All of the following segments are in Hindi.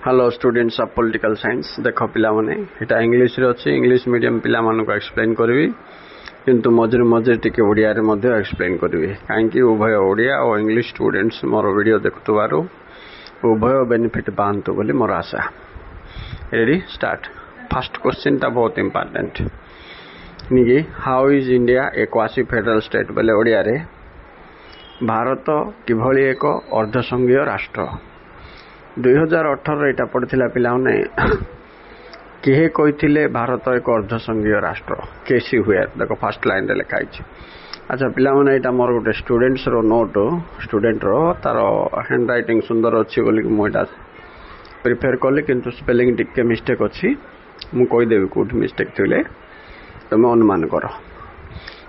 Hello students of political science देख पिला माने एटा इंग्लिश रे अछि इंग्लिश मीडियम पिला मानको को एक्सप्लेन करबी किंतु मझे मझे टिके ओडिया रे मध्ये एक्सप्लेन करबी काहेकि उभय ओडिया और इंग्लिश स्टूडेंट्स मोर वीडियो देखुवारो उभय बेनिफिट पांतु बोली मोर आशा। Ready start. फर्स्ट क्वेश्चन ता बहुत इंपोर्टेंट निकी how is India a quasi federal state बोले ओडिया रे भारत किभली एक अर्धसंघीय राष्ट्र 2018 एटा पढ़िथिला पिलाने किहे कहिथिले भारत एक अर्धसंघीय राष्ट्र केसी हुए देखो फर्स्ट लाइन रे लिखा है। अच्छा पिलाने एटा मोर गोटे स्टूडेंट्स रो नोट स्टूडेंट रो तार हैंड राइटिंग सुंदर अछि बोली मो एटा प्रिफर करले किंतु स्पेलिंग टिके मिस्टेक अछि मु कहि देबी कोठ मिस्टेक थिले तमे अनुमान करो।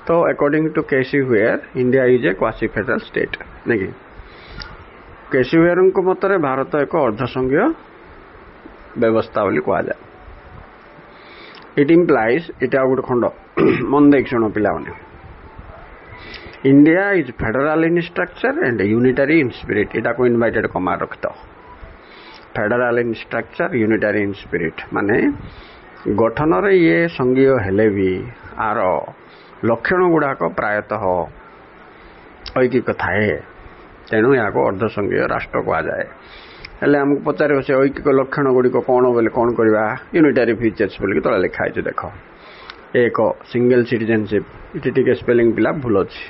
तो अकॉर्डिंग टू केसी हुए India is a quasi federal state नेकी केसी हुएर को मतरे भारत एक अर्धसंघीय व्यवस्था बोली कहा जाए। इट इम्प्लाइज इटा गोटे खंड मन देख शुण पिला India is federal in structure and unitary in spirit इटा को इनवाइटेड कमा रखत federal in structure unitary in spirit माने गठन रे ये संघीय हेले भी आर लक्षण गुड़ाक प्रायतः ऐकिक थाए तेणु यहाँ को अर्धसंघीय राष्ट्र कह जाए। हेले हमको पचारे से ऐकिक लक्षण गुड़िक कौन बोले कौन करवा यूनिटरी फीचर्स बोल तले लिखाई देख एक सिंगल सिटीजनशिप इटे स्पेलिंग पिला भूल अच्छी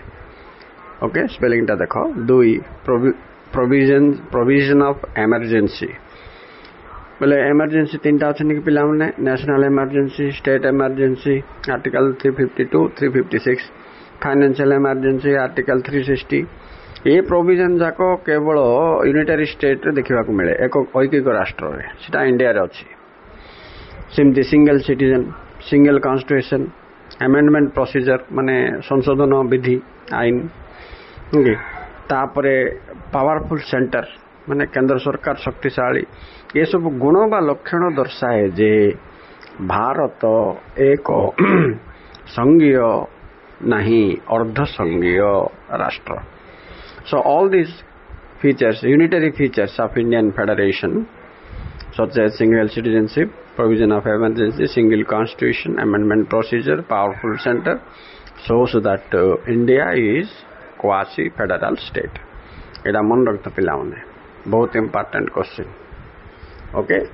ओके स्पेलिंग टा देख दुई प्रोविजन ऑफ इमरजेंसी बोले इमरजेंसी तीन टा अच्छे कि पिला माने national emergency state emergency article 352 356 financial emergency article 360 ये प्रोविजन जाक केवल यूनिटरी स्टेट रे देखा मिले एक ऐकिक राष्ट्र रे सेटा इंडिया रे अछि सिमती single citizen single constitution amendment procedure माने संशोधन विधि आईन तापरे पावरफुल सेंटर माने केंद्र सरकार शक्तिशाली ये सब गुण बा लक्षण दर्शाए जे भारत एक संघीय नहीं अर्धसंघीय राष्ट्र। So all these features, unitary features of Indian Federation, such as single citizenship, provision of emergency, single constitution, amendment procedure, powerful center, shows that India is quasi-federal state. इटा मन रखता पिलाने बहुत important question. Okay.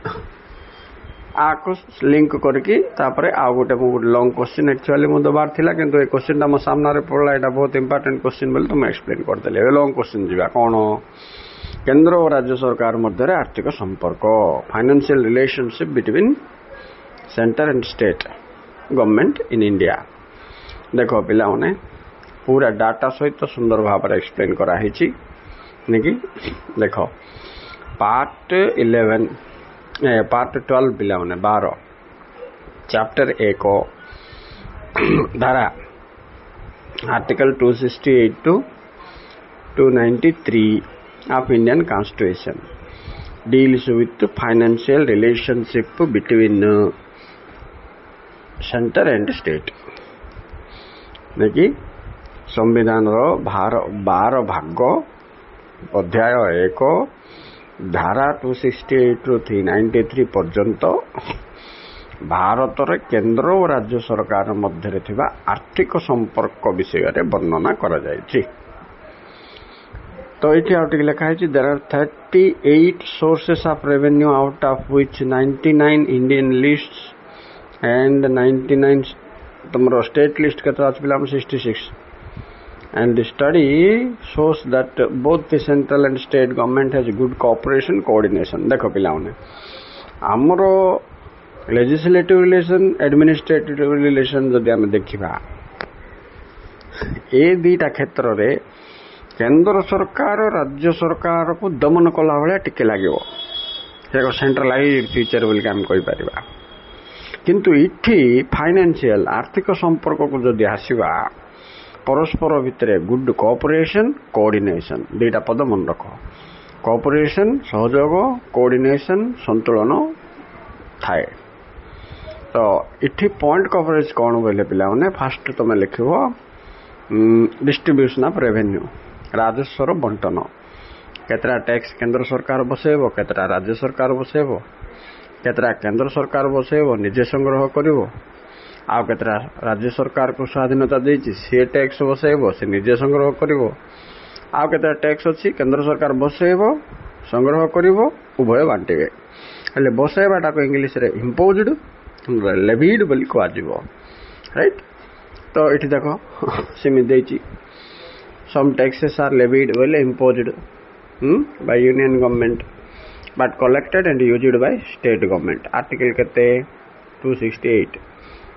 आको लिंक करके तापरे आ गोटे लॉन्ग क्वेश्चन एक्चुअली मो दबार थिला किंतु ए क्वेश्चन ता मो सामना रे पड़ला एटा बहुत इंपोर्टेंट क्वेश्चन बोल तो मैं एक्सप्लेन कर देले ए लॉन्ग क्वेश्चन जीवा कोन केंद्र और राज्य सरकार मध्य आर्थिक संपर्क financial relationship between centre and state government in India देखो पिला माने पूरा डाटा सहित तो सुंदर भाव रे एक्सप्लेन करा हिची नेकी देखो पार्ट 11 पार्ट 12 पिला माने 12 चैप्टर 1 धारा article 268 to 293 of Indian constitution deals with financial relationship between centre and state देखि संविधान रो 12 भाग अध्याय 1 धारा 268 रु 393 पर्यंत भारत रे केंद्र और राज्य सरकार मध्य थिबा आर्थिक संपर्क विषय रे वर्णना करा जायछि। तो इथे आउट लिखा है there are 38 sources of revenue out of which 99 Indian lists and 99 तुमरो स्टेट लिस्ट के तो पिला 66 and the study shows that both the central and state government has good cooperation coordination देखो पिलाने हमरो legislative relation administrative relation जदि हम देखिबा ए दीटा क्षेत्र रे केंद्र सरकार और राज्य सरकार को दमन कला भले टिके लागिवो से सेंट्रलाइज्ड फीचर बोल के हम कहि परिबा किंतु इठी फाइनेंशियल आर्थिक संपर्क को जदि आसीबा परस्पर भितर गुड कोऑपरेशन कोऑर्डिनेशन दुईटा पद मन रख कोऑपरेशन सहयोग कोऑर्डिनेशन संतुलन थाए। तो इठी पॉइंट कवरेज कौन बोले पिला माने फास्ट तुम लिखो डिस्ट्रीब्यूशन ऑफ रेवेन्यू राजस्वर बंटन केतरा टैक्स केंद्र सरकार बसेबो केतरा राज्य सरकार बसेबो केतरा केंद्र सरकार बसेबो निजे संग्रह करिवो आ केतरा राज्य सरकार को स्वाधीनता देछि से टैक्स बसेबो से निजे संग्रह करिवो आ केतरा टैक्स अछि केंद्र सरकार बसेबो संग्रह करिवो उभय बांटिबे हेले बसेबाटा को इंग्लिश रे इम्पोज्ड लेविड बोली को आजिवो राइट तो इठी देखो सेमि देछि सम टैक्सेस आर लेविड बोले imposed by union government but collected and used by state government article केते 268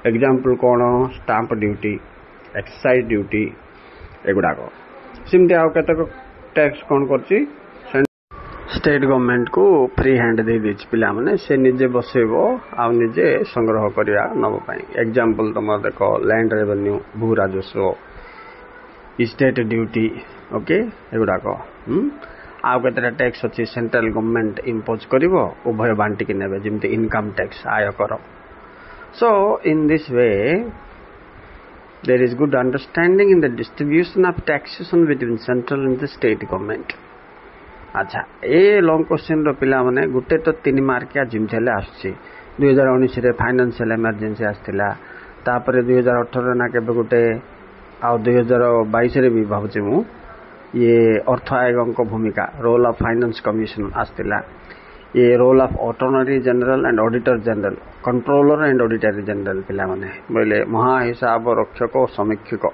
एग्जांपल कोन स्टाम्प ड्यूटी एक्साइज ड्यूटी एगुडा को सिमते आउ केते टैक्स कोन करछि स्टेट गवर्नमेंट को फ्री हैंड दे दिछ पिला माने से निजे बसेबो आ निजे संग्रह करिया नबो पई एग्जांपल तुम देखो लैंड रेवेन्यू भू राजस्व स्टेट ड्यूटी ओके एगुडा को आउ केतरा टैक्स अच्छी सेंट्रल गवर्नमेंट इम्पोज करिवो उभय बांटिकी नेबे जेमति इनकम टैक्स आयकर so in this way there is good understanding in the distribution of taxation between central and the state government अच्छा ए लॉन्ग क्वेश्चन रो पिला माने गुटे तो 3 मार्किया जेमति हेले आछि 2019 रे फाइनेंशियल इमरजेंसी आस्थिला तापरे 2018 ना केबे गुटे आ 2022 रे भी भाबुछि मु ये अर्थ आयोग को भूमिका रोल ऑफ फाइनेंस कमिशन आस्थिला ये रोल ऑफ ऑटोनरी general and auditor general controller and auditor general पिला माने बोले महा हिसाब रक्षक और समीक्षक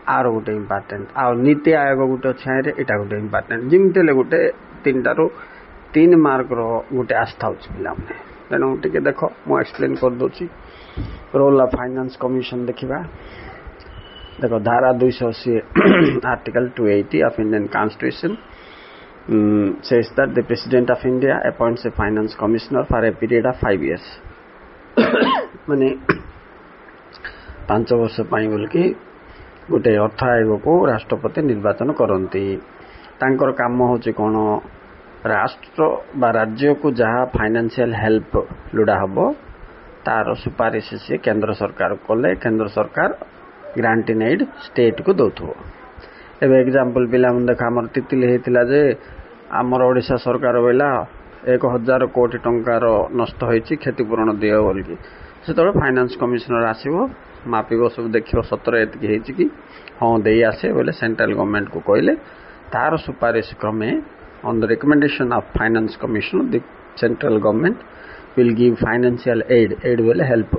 आर गोटे इम्पोर्टेंट आ नीति आयोग गोटे छाए एटा गोटे इम्पोर्टेंट जिमते गोटे 3 मार्क रो गोटे आस्था होछि पिला माने तेणु टिके देखो मु एक्सप्लेन कर दोछि रोल ऑफ फाइनेंस कमिशन देखिबा देखो धारा 280 article 280 of Indian Constitution says that the President of India appoints a finance commissioner for a period of 5 years माने 5 वर्ष पाई बोलकी गोटे अर्थ आयोग को राष्ट्रपति निर्वाचन करती तांकर काम होची कोन राष्ट्र बा राज्य को जहाँ फाइनेंशियल हेल्प लुड़ा हबो तार सुपारिश से केंद्र सरकार कोले केंद्र सरकार ग्रांटिंग एड स्टेट को दौथो एबे एग्जांपल पिला मन देखा हमर तितिले हेतिला जे हमर ओडिशा सरकार बोला 1000 कोटी टंकार नष्ट होईची क्षतिपूरण दियो बोलकी सेतोळे फाइनेंस कमिश्नर आसीबो मापिबो सब देखियो 17 एतकी हेची कि हां देई आसे बोले सेंट्रल गवर्नमेंट को कहले तार सुपारिश क्रमे on the recommendation of finance commission the central government will give financial aid will help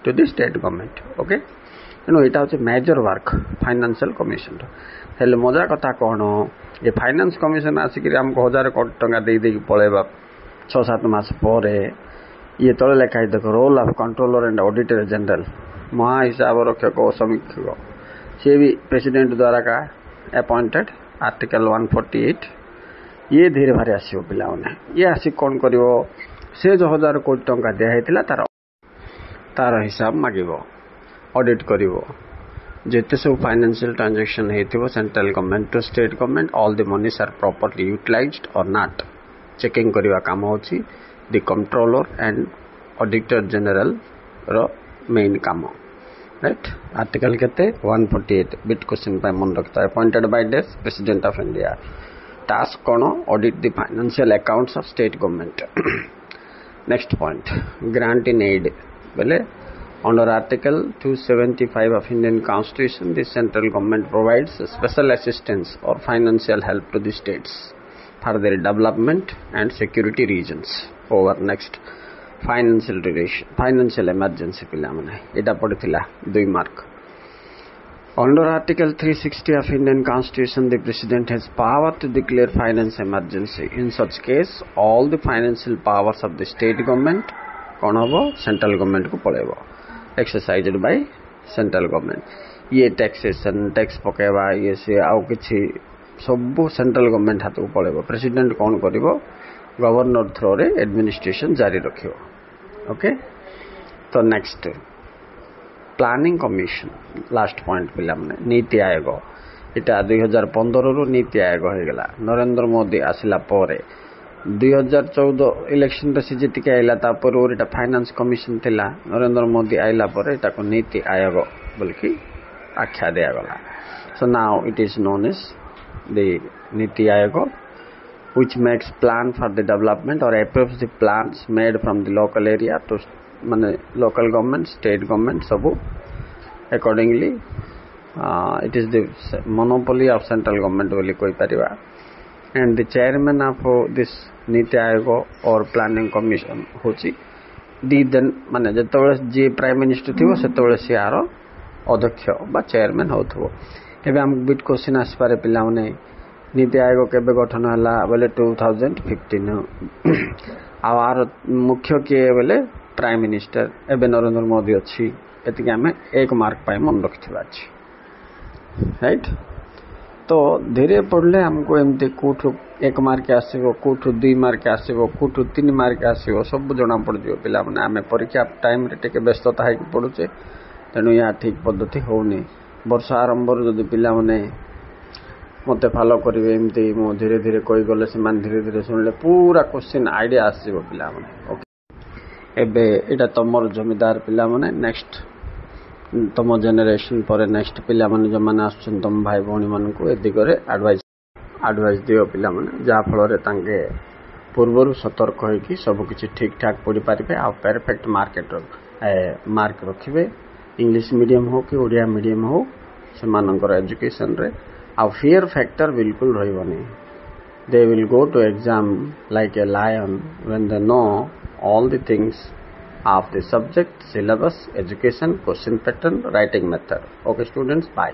to the state government okay এটা হচ্ছে মেজর ওয়ার্ক ফাইনান্সিয়াল কমিশন হেলে মজা কথা কোন ये फाइनेंस कमिशन आसिक हमको 1000 कोटी टंका दे दे पळेबा 6-7 मास परे ये तले लेखाई देखो role of controller and auditor general महा हिसाब रक्षक और समीक्षक से भी प्रेसिडेंट द्वारा का अपॉइंटेड आर्टिकल 148 ये धीरे भारे आसीओ पिलाउने ये आसी कोन करिवो से जो 1000 कोटी टंका दे हेतिला तार हिसाब मागिबो ऑडिट करिवो जेते सब फाइनेंशियल ट्रांजैक्शन हेतिबो central government to state government all the monies are properly utilized और नॉट चेकिंग करिवा काम होची the controller and auditor general रो मेन काम राइट आर्टिकल केते 148 बिट क्वेश्चन पे मन रखता है appointed by the president of India task कोन audit the financial accounts of state government next point grant in aid बोले under article 275 of Indian Constitution the central government provides special assistance or financial help to the states for their development and security reasons over next financial emergency pila mane eta padithila 2 mark under article 360 of Indian Constitution the president has power to declare finance emergency in such case all the financial powers of the state government kon hobo central government ko palebo exercised by central government ये टैक्सेशन टैक्स पकेबा ये से आउ किछि सब सेंट्रल गवर्नमेंट हाथ को पळेबो प्रेसिडेंट कोन करिवो गवर्नर थ्रो रे एडमिनिस्ट्रेशन जारी रखियो ओके तो next planning commission last point पिला माने नीति आयोग एटा 2015 रो नीति आयोग हो गेला नरेंद्र मोदी आसिला परे 2014 इलेक्शन रे सीजीटी के आइला ता पर एटा फाइनेंस कमिशन थिला नरेंद्र मोदी आइला पर एटा को नीति आयोग बोलकी आख्या दिया गला so now it is known as the Niti Aayog which makes plan for the development or approves the plans made from the local area to mane local government, state government sabu accordingly. It is the monopoly of central government boli koi pariba. And the chairman of this Niti Aayog or planning commission hochi the then mane jetobale je prime minister thibo setobale se aro अध्यक्ष बा चेयरमैन होथबो. एबे हम बिट क्वेश्चन आसपारे पिला माने नीति आयोग केबे गठन हला बोले 2015 आर मुख्य के बोले प्राइम मिनिस्टर एबे नरेंद्र मोदी अछि. एतिके हमें 1 मार्क पाए मन रखथिबा अछि. राइट. तो धीरे पढ़ले हमको एमते कोठु 1 मार्क आसीबो, कोठु 2 मार्क आसीबो, कोठु 3 मार्क आसीबो, सब जना पड़ जियो पिला माने हमें परीक्षा टाइम रे टिके व्यस्तता है कि पड़ुचे. तेणु या ठीक पद्धति होनी. वर्ष आरंभ जदि पिला माने मते फॉलो करिवे एमती मो धीरे धीरे कहि गले से मान धीरे धीरे सुनले पूरा क्वेश्चन आईडिया आसीबो पिला माने. ओके एबे एटा तमर जमीदार पिला माने नेक्स्ट तम जनरेशन पर नेक्स्ट पिला माने जो माने आछन तम भाई भौणी मान को ए दिगरे एडवाइस दियो पिला माने जा फल रे तांगे पूर्वरु सतर्क होई कि सब किछि ठीक ठाक पढ़ी पारिबे आ परफेक्ट मार्क रखिबे. इंग्लिश मीडियम हो कि ओडिया मीडियम हो से मानकर एजुकेशन रे आ फियर फैक्टर बिल्कुल रहिबनी. They will go to exam like a lion when they know all the things of the subject, syllabus, education, question pattern, writing method. Okay students, bye.